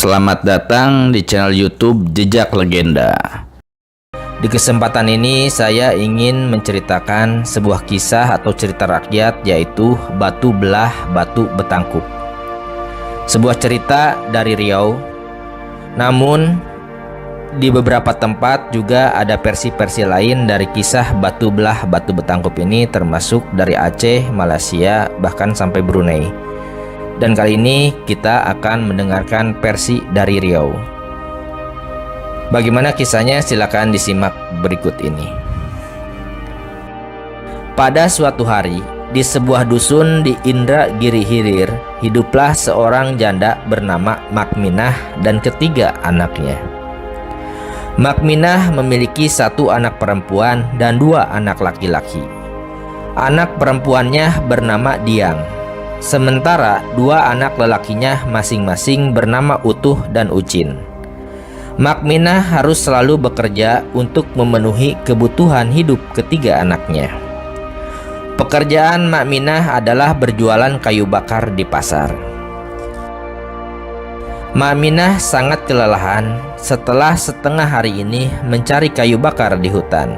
Selamat datang di channel YouTube Jejak Legenda. Di kesempatan ini saya ingin menceritakan sebuah kisah atau cerita rakyat, yaitu Batu Belah Batu Betangkup. Sebuah cerita dari Riau. Namun di beberapa tempat juga ada versi-versi lain dari kisah Batu Belah Batu Betangkup ini, termasuk dari Aceh, Malaysia, bahkan sampai Brunei. Dan kali ini kita akan mendengarkan versi dari Riau. Bagaimana kisahnya? Silakan disimak berikut ini. Pada suatu hari, di sebuah dusun di Indragiri Hilir, hiduplah seorang janda bernama Makminah dan ketiga anaknya. Makminah memiliki satu anak perempuan dan dua anak laki-laki. Anak perempuannya bernama Diang, sementara dua anak lelakinya masing-masing bernama Utuh dan Ucin. Makminah harus selalu bekerja untuk memenuhi kebutuhan hidup ketiga anaknya. Pekerjaan Makminah adalah berjualan kayu bakar di pasar. Makminah sangat kelelahan setelah setengah hari ini mencari kayu bakar di hutan.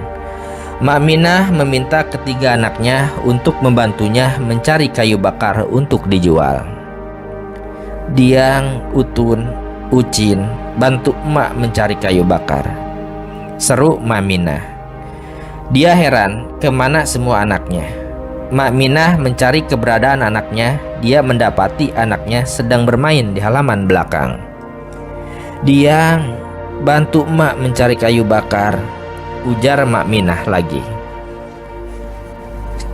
Makminah meminta ketiga anaknya untuk membantunya mencari kayu bakar untuk dijual. Diang, Utun, Ucin, bantu emak mencari kayu bakar, seru Makminah. Dia heran kemana semua anaknya. Makminah mencari keberadaan anaknya. Dia mendapati anaknya sedang bermain di halaman belakang. Diang, bantu emak mencari kayu bakar, ujar Makminah lagi.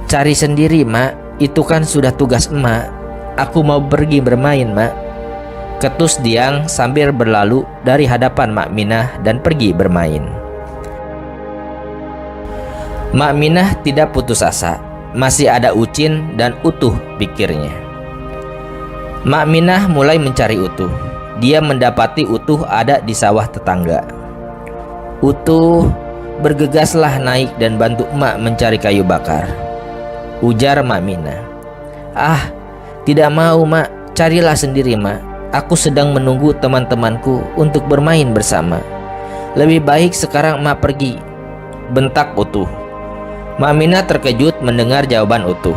Cari sendiri, Mak. Itu kan sudah tugas emak. Aku mau pergi bermain, Mak. Ketus Diang sambil berlalu dari hadapan Makminah dan pergi bermain. Makminah tidak putus asa. Masih ada Ucin dan Utuh, pikirnya. Makminah mulai mencari Utuh. Dia mendapati Utuh ada di sawah tetangga. Utuh, bergegaslah naik dan bantu emak mencari kayu bakar, ujar Makminah. Ah, tidak mau, Mak. Carilah sendiri, Mak. Aku sedang menunggu teman-temanku untuk bermain bersama. Lebih baik sekarang emak pergi, bentak Utuh. Makminah terkejut mendengar jawaban Utuh.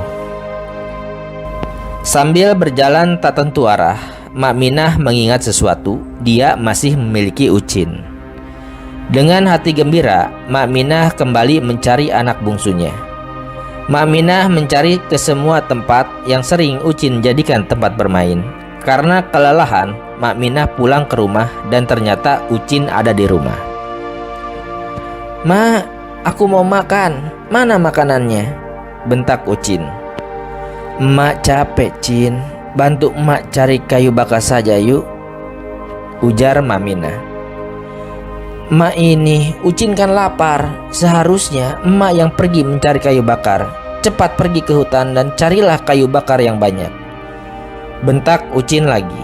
Sambil berjalan tak tentu arah, Makminah mengingat sesuatu. Dia masih memiliki Ucin. Dengan hati gembira, Makminah kembali mencari anak bungsunya. Makminah mencari ke semua tempat yang sering Ucin jadikan tempat bermain. Karena kelelahan, Makminah pulang ke rumah dan ternyata Ucin ada di rumah. "Mak, aku mau makan. Mana makanannya?" bentak Ucin. "Emak capek, Cin. Bantu emak cari kayu bakar saja yuk," ujar Makminah. "Emak ini, Ucin kan lapar. Seharusnya emak yang pergi mencari kayu bakar. Cepat pergi ke hutan dan carilah kayu bakar yang banyak," bentak Ucin lagi.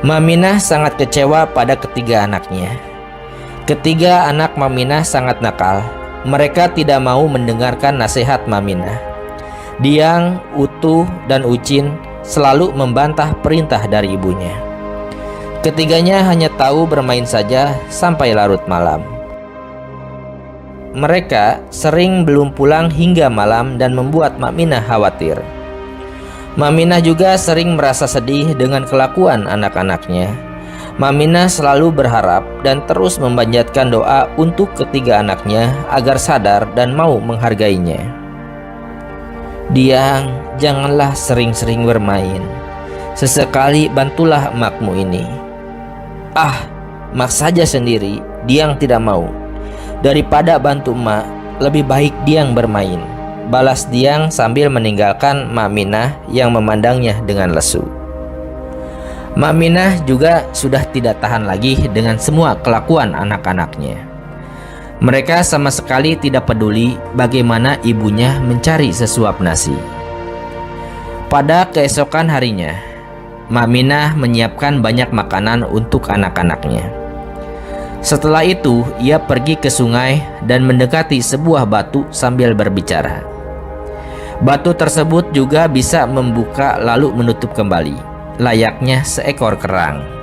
Makminah sangat kecewa pada ketiga anaknya. Ketiga anak Makminah sangat nakal. Mereka tidak mau mendengarkan nasihat Makminah. Diang, Utuh, dan Ucin selalu membantah perintah dari ibunya. Ketiganya hanya tahu bermain saja sampai larut malam. Mereka sering belum pulang hingga malam dan membuat Makminah khawatir. Makminah juga sering merasa sedih dengan kelakuan anak-anaknya. Makminah selalu berharap dan terus memanjatkan doa untuk ketiga anaknya agar sadar dan mau menghargainya. "Diang, janganlah sering-sering bermain. Sesekali bantulah emakmu ini." "Ah, emak saja sendiri." Diang tidak mau. "Daripada bantu emak, lebih baik Diang bermain," balas Diang sambil meninggalkan Makminah yang memandangnya dengan lesu. Makminah juga sudah tidak tahan lagi dengan semua kelakuan anak-anaknya. Mereka sama sekali tidak peduli bagaimana ibunya mencari sesuap nasi. Pada keesokan harinya, Makminah menyiapkan banyak makanan untuk anak-anaknya. Setelah itu, ia pergi ke sungai dan mendekati sebuah batu sambil berbicara. Batu tersebut juga bisa membuka lalu menutup kembali, layaknya seekor kerang.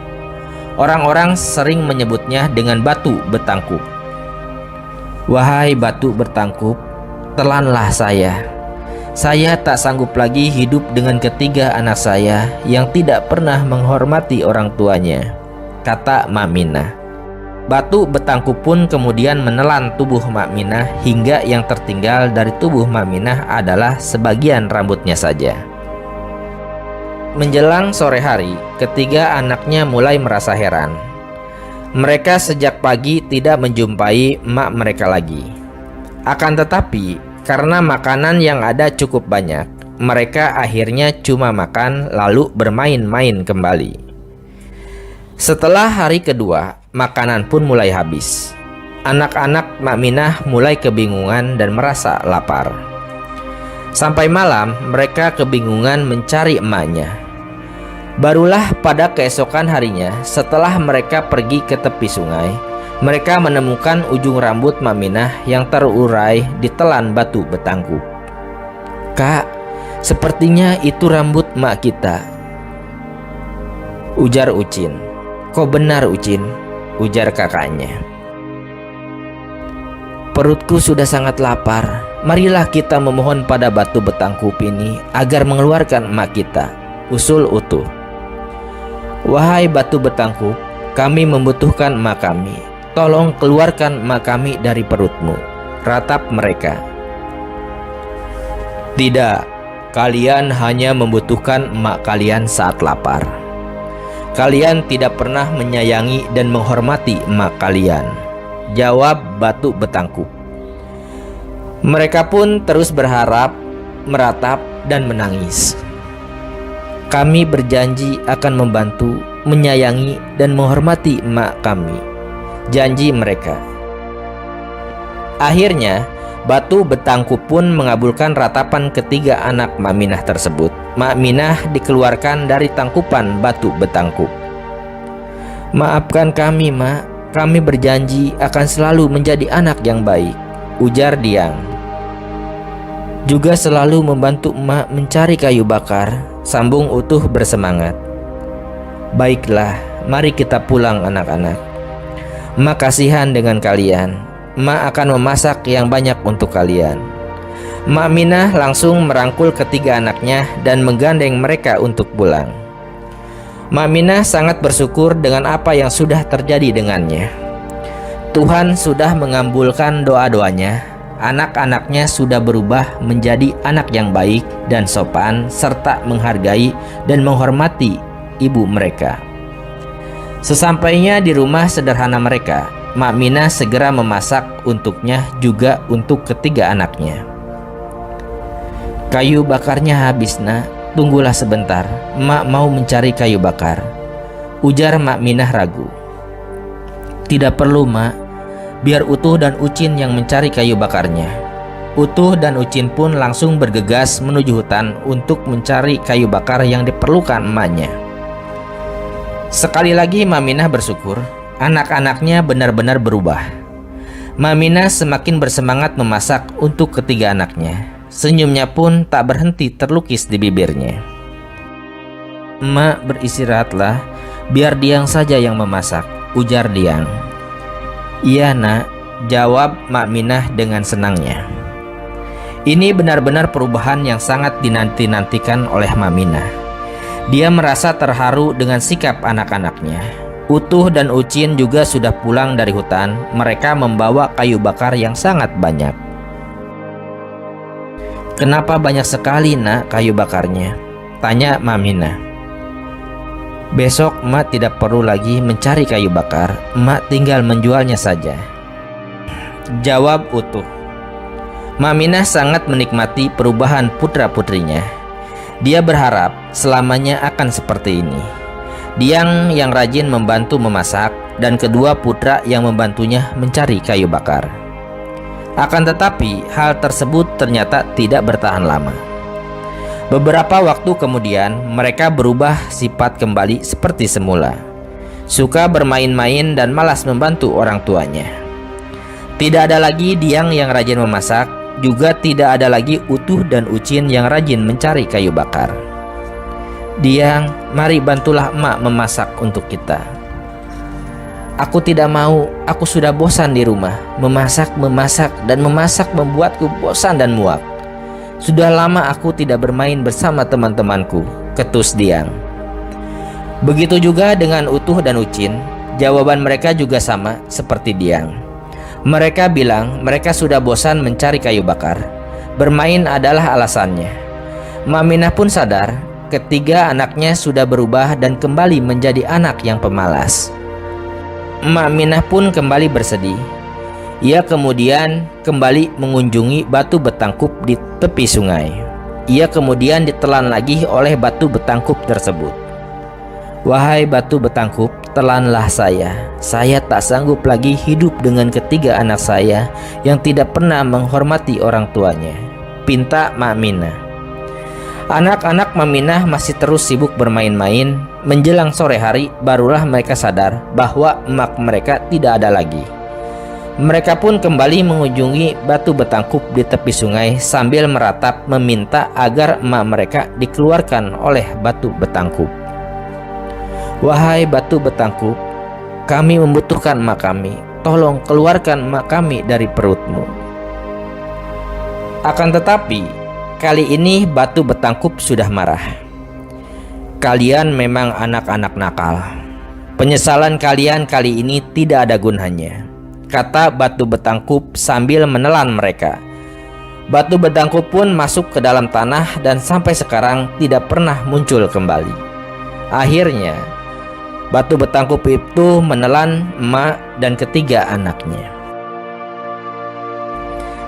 Orang-orang sering menyebutnya dengan batu bertangkup. Wahai batu bertangkup, telanlah saya. Saya tak sanggup lagi hidup dengan ketiga anak saya yang tidak pernah menghormati orang tuanya, kata Mak Minah. Batu bertangkup pun kemudian menelan tubuh Mak Minah hingga yang tertinggal dari tubuh Mak Minah adalah sebagian rambutnya saja. Menjelang sore hari, ketiga anaknya mulai merasa heran. Mereka sejak pagi tidak menjumpai emak mereka lagi. Akan tetapi, karena makanan yang ada cukup banyak, mereka akhirnya cuma makan lalu bermain-main kembali. Setelah hari kedua, makanan pun mulai habis. Anak-anak Mak Minah mulai kebingungan dan merasa lapar. Sampai malam, mereka kebingungan mencari emaknya. Barulah pada keesokan harinya, setelah mereka pergi ke tepi sungai, mereka menemukan ujung rambut Mak Minah yang terurai ditelan batu bertangkup. "Kak, sepertinya itu rambut mak kita," ujar Ucin. "Kok benar, Ucin?" ujar kakaknya. "Perutku sudah sangat lapar. Marilah kita memohon pada batu bertangkup ini agar mengeluarkan emak kita," usul Utuh. "Wahai batu bertangkup, kami membutuhkan emak kami. Tolong keluarkan emak kami dari perutmu," ratap mereka. "Tidak, kalian hanya membutuhkan emak kalian saat lapar. Kalian tidak pernah menyayangi dan menghormati emak kalian," jawab batu bertangkup. Mereka pun terus berharap, meratap, dan menangis. "Kami berjanji akan membantu, menyayangi, dan menghormati emak kami," janji mereka. Akhirnya, batu bertangkup pun mengabulkan ratapan ketiga anak Mak Minah tersebut. Mak Minah dikeluarkan dari tangkupan batu bertangkup. "Maafkan kami, Mak. Kami berjanji akan selalu menjadi anak yang baik," ujar Diang. "Juga selalu membantu emak mencari kayu bakar," sambung Utuh bersemangat. "Baiklah, mari kita pulang anak-anak. Emak kasihan dengan kalian. Emak akan memasak yang banyak untuk kalian." Mak Minah langsung merangkul ketiga anaknya dan menggandeng mereka untuk pulang. Mak Minah sangat bersyukur dengan apa yang sudah terjadi dengannya. Tuhan sudah mengabulkan doa-doanya. Anak-anaknya sudah berubah menjadi anak yang baik dan sopan, serta menghargai dan menghormati ibu mereka. Sesampainya di rumah sederhana mereka, Mak Minah segera memasak untuknya juga untuk ketiga anaknya. "Kayu bakarnya habis, Nak. Tunggulah sebentar, Mak mau mencari kayu bakar," ujar Mak Minah ragu. "Tidak perlu, Mak. Biar Utuh dan Ucin yang mencari kayu bakarnya." Utuh dan Ucin pun langsung bergegas menuju hutan untuk mencari kayu bakar yang diperlukan emaknya. Sekali lagi Mak Minah bersyukur, anak-anaknya benar-benar berubah. Mak Minah semakin bersemangat memasak untuk ketiga anaknya. Senyumnya pun tak berhenti terlukis di bibirnya. "Emak beristirahatlah, biar Diang saja yang memasak," ujar Diang. "Iya, Nak," jawab Mak Minah dengan senangnya. Ini benar-benar perubahan yang sangat dinanti-nantikan oleh Mak Minah. Dia merasa terharu dengan sikap anak-anaknya. Utuh dan Ucin juga sudah pulang dari hutan. Mereka membawa kayu bakar yang sangat banyak. "Kenapa banyak sekali, Nak, kayu bakarnya?" tanya Mak Minah. "Besok Emak tidak perlu lagi mencari kayu bakar. Emak tinggal menjualnya saja," jawab Utuh. Mak Minah sangat menikmati perubahan putra-putrinya. Dia berharap selamanya akan seperti ini. Diang yang rajin membantu memasak dan kedua putra yang membantunya mencari kayu bakar. Akan tetapi hal tersebut ternyata tidak bertahan lama. Beberapa waktu kemudian mereka berubah sifat kembali seperti semula. Suka bermain-main dan malas membantu orang tuanya. Tidak ada lagi Diang yang rajin memasak, juga tidak ada lagi Utuh dan Ucin yang rajin mencari kayu bakar. "Diang, mari bantulah emak memasak untuk kita," Aku tidak mau, aku sudah bosan di rumah. Memasak membuatku bosan dan muak. Sudah lama aku tidak bermain bersama teman-temanku, ketus Diang. Begitu juga dengan Utuh dan Ucin. Jawaban mereka juga sama seperti Diang. Mereka bilang mereka sudah bosan mencari kayu bakar. Bermain adalah alasannya. Mak Minah pun sadar ketiga anaknya sudah berubah dan kembali menjadi anak yang pemalas. Mak Minah pun kembali bersedih. Ia kemudian kembali mengunjungi batu betangkup di tepi sungai. Ia kemudian ditelan lagi oleh batu betangkup tersebut. Wahai batu betangkup, telanlah saya. Saya tak sanggup lagi hidup dengan ketiga anak saya yang tidak pernah menghormati orang tuanya, pinta Mak Minah. Anak-anak Mak Minah masih terus sibuk bermain-main. Menjelang sore hari barulah mereka sadar bahwa emak mereka tidak ada lagi. Mereka pun kembali mengunjungi batu betangkup di tepi sungai sambil meratap meminta agar emak mereka dikeluarkan oleh batu betangkup. Wahai batu betangkup, kami membutuhkan emak kami. Tolong keluarkan emak kami dari perutmu. Akan tetapi kali ini batu betangkup sudah marah. Kalian memang anak-anak nakal. Penyesalan kalian kali ini tidak ada gunanya, kata batu betangkup sambil menelan mereka. Batu betangkup pun masuk ke dalam tanah dan sampai sekarang tidak pernah muncul kembali. Akhirnya batu betangkup itu menelan emak dan ketiga anaknya.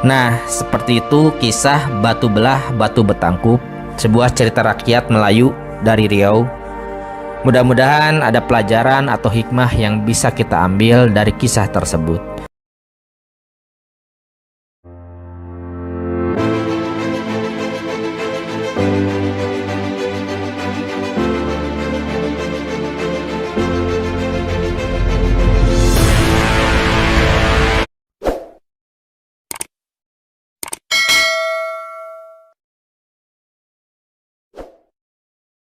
Nah, seperti itu kisah Batu Belah Batu Betangkup, sebuah cerita rakyat Melayu dari Riau. Mudah-mudahan ada pelajaran atau hikmah yang bisa kita ambil dari kisah tersebut.